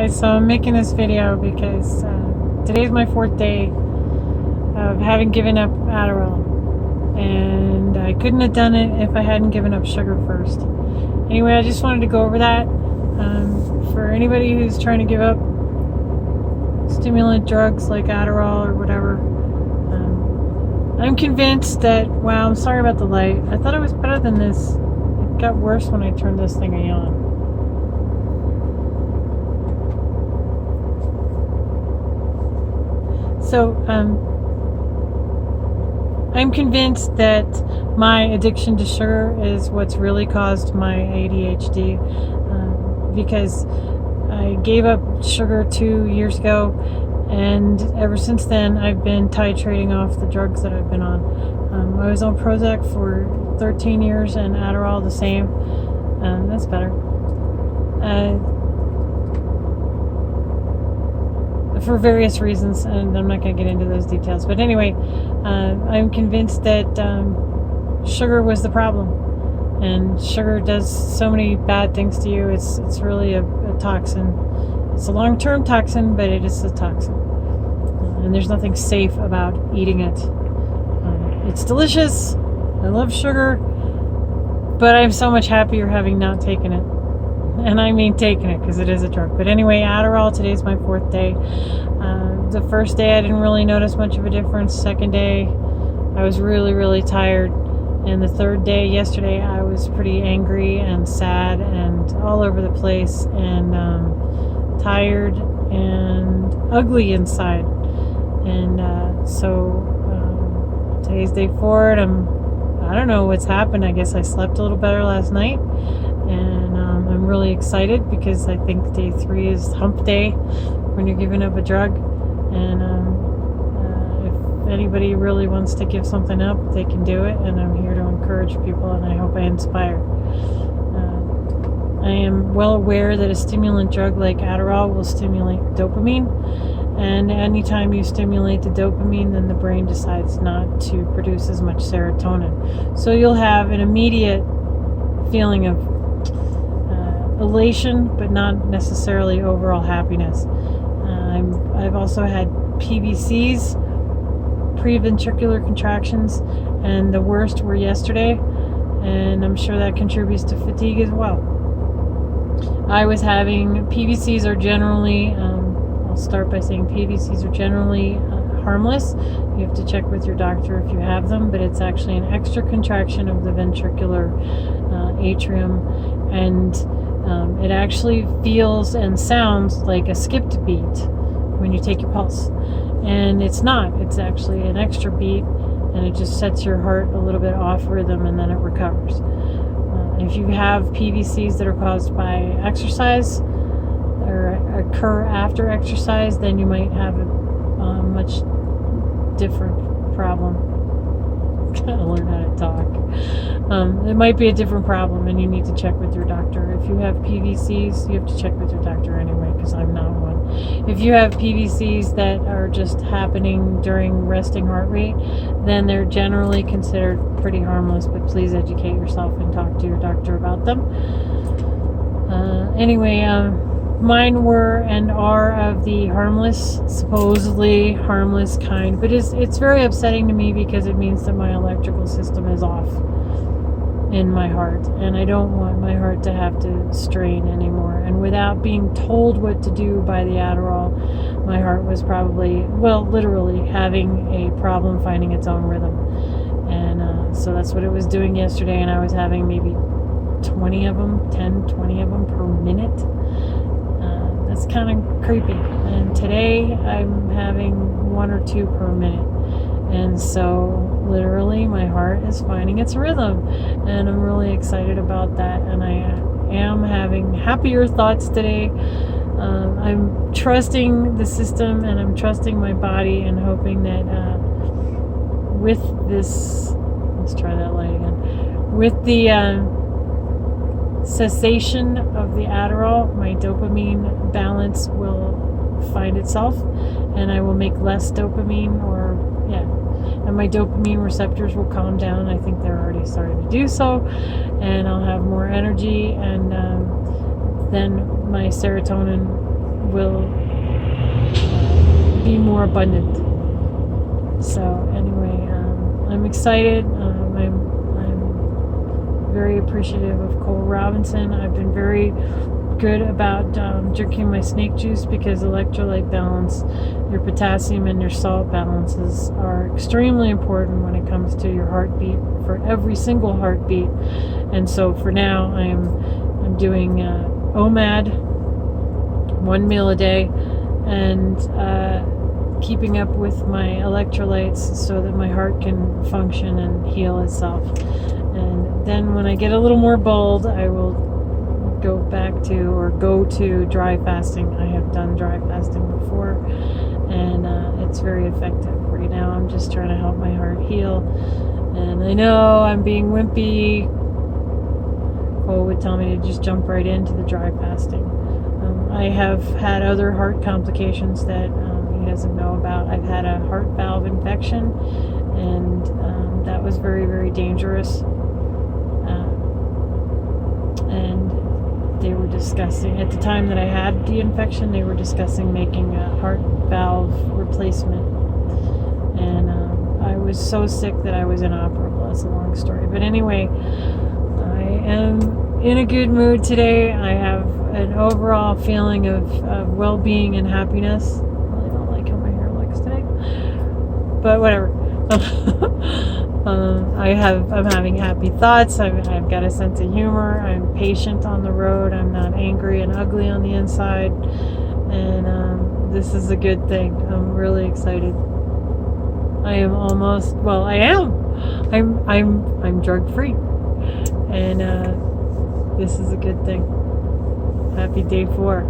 guys, so I'm making this video because today's my 4th day of having given up Adderall, and I couldn't have done it if I hadn't given up sugar first. Anyway, I just wanted to go over that. For anybody who's trying to give up stimulant drugs like Adderall or whatever, I'm convinced that, wow, I'm sorry about the light. I thought it was better than this. It got worse when I turned this thing on. So, I'm convinced that my addiction to sugar is what's really caused my ADHD, because I gave up sugar 2 years ago, and ever since then I've been titrating off the drugs that I've been on. I was on Prozac for 13 years and Adderall the same. That's better. For various reasons, and I'm not going to get into those details. But anyway, I'm convinced that sugar was the problem, and sugar does so many bad things to you. It's really a toxin. It's a long-term toxin, but it is a toxin, and there's nothing safe about eating it. It's delicious. I love sugar, but I'm so much happier having not taken it. And I mean taking it, because it is a drug. But anyway, Adderall, today's my 4th day. The first day I didn't really notice much of a difference. Second day I was really, really tired. And the third day, yesterday, I was pretty angry and sad and all over the place and tired and ugly inside. And so today's day 4, and I don't know what's happened. I guess I slept a little better last night. And I'm really excited because I think day 3 is hump day when you're giving up a drug. And if anybody really wants to give something up, they can do it. And I'm here to encourage people, and I hope I inspire. I am well aware that a stimulant drug like Adderall will stimulate dopamine. And anytime you stimulate the dopamine, then the brain decides not to produce as much serotonin. So you'll have an immediate feeling of elation, but not necessarily overall happiness. I've also had PVCs, preventricular contractions, and the worst were yesterday, and I'm sure that contributes to fatigue as well. I was having PVCs are generally, I'll start by saying PVCs are generally harmless. You have to check with your doctor if you have them, but it's actually an extra contraction of the ventricular atrium, and it actually feels and sounds like a skipped beat when you take your pulse. And it's not. It's actually an extra beat, and it just sets your heart a little bit off rhythm, and then it recovers. If you have PVCs that are caused by exercise or occur after exercise, then you might have a much different problem. Gotta learn how to talk. It might be a different problem, and you need to check with your doctor. If you have PVCs, you have to check with your doctor anyway, because I'm not one. If you have PVCs that are just happening during resting heart rate, then they're generally considered pretty harmless, but please educate yourself and talk to your doctor about them. Anyway, mine were and are of the harmless, supposedly harmless kind, but it's very upsetting to me because it means that my electrical system is off in my heart, and I don't want my heart to have to strain anymore. And without being told what to do by the Adderall, my heart was probably, well, literally having a problem finding its own rhythm. And so that's what it was doing yesterday, and I was having maybe 20 of them, 10, 20 of them per minute. That's kind of creepy. And today I'm having 1 or 2 per minute. And so literally my heart is finding its rhythm, and I'm really excited about that. And I am having happier thoughts today. I'm trusting the system, and I'm trusting my body, and hoping that with this, let's try that light again, with the cessation of the Adderall, my dopamine balance will find itself, and I will make less dopamine, and my dopamine receptors will calm down. I think they're already starting to do so, and I'll have more energy, and then my serotonin will be more abundant. So anyway, I'm excited. I'm very appreciative of Cole Robinson. I've been very good about drinking my snake juice because electrolyte balance, your potassium and your salt balances are extremely important when it comes to your heartbeat, for every single heartbeat. And so for now, I'm doing OMAD, 1 meal a day, and keeping up with my electrolytes so that my heart can function and heal itself. And then when I get a little more bold, I will go to dry fasting. I have done dry fasting before, and it's very effective. Right now I'm just trying to help my heart heal, and I know I'm being wimpy. Cole would tell me to just jump right into the dry fasting. I have had other heart complications that he doesn't know about. I've had a heart valve infection, and that was very, very dangerous. And they were discussing, at the time that I had the infection, they were discussing making a heart valve replacement. And I was so sick that I was inoperable. That's a long story. But anyway, I am in a good mood today. I have an overall feeling of well-being and happiness. I really don't like how my hair looks today, but whatever. I'm having happy thoughts. I've got a sense of humor. I'm patient on the road. I'm not angry and ugly on the inside, and this is a good thing. I'm really excited. I am almost, well, I am. I'm drug free, and this is a good thing. Happy day 4.